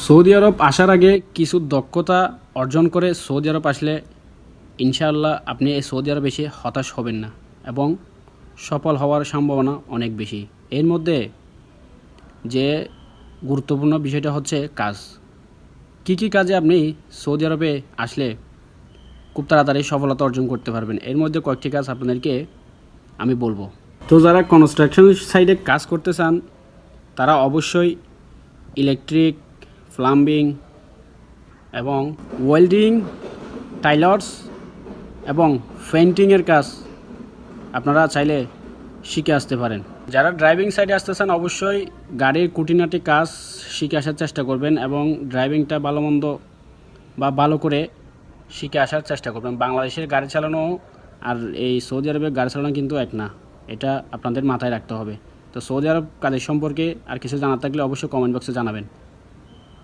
Saudi আরব আসার আগে কিছু দক্ষতা অর্জন করে সৌদি আরব আসলে ইনশাআল্লাহ আপনি এই সৌদি আরব এসে হতাশ হবেন না এবং সফল হওয়ার সম্ভাবনা অনেক বেশি। এর মধ্যে যে গুরুত্বপূর্ণ বিষয়টা হচ্ছে কাজ। কী কাজে আপনি সৌদি আরবে আসলে খুব তাড়াতাড়ি সফলতা অর্জন করতে পারবেন, এর মধ্যে কয়েকটি কাজ আপনাদেরকে আমি বলবো। তো যারা কনস্ট্রাকশন সাইডে কাজ করতে চান তারা অবশ্যই ইলেকট্রিক, প্লাম্বিং এবং ওয়েল্ডিং, টাইলার্স এবং পেইন্টিংয়ের কাজ আপনারা চাইলে শিখে আসতে পারেন। যারা ড্রাইভিং সাইডে আসতে চান অবশ্যই গাড়ির খুঁটিনাটি কাজ শিখে আসার চেষ্টা করবেন এবং ড্রাইভিংটা ভালো মন্দ বা ভালো করে শিখে আসার চেষ্টা করবেন। বাংলাদেশের গাড়ি চালানো আর এই সৌদি আরবের গাড়ি চালানো কিন্তু এক না, এটা আপনাদের মাথায় রাখতে হবে। তো সৌদি আরব কাজের সম্পর্কে আর কিছু জানার থাকলে অবশ্যই কমেন্ট বক্সে জানাবেন।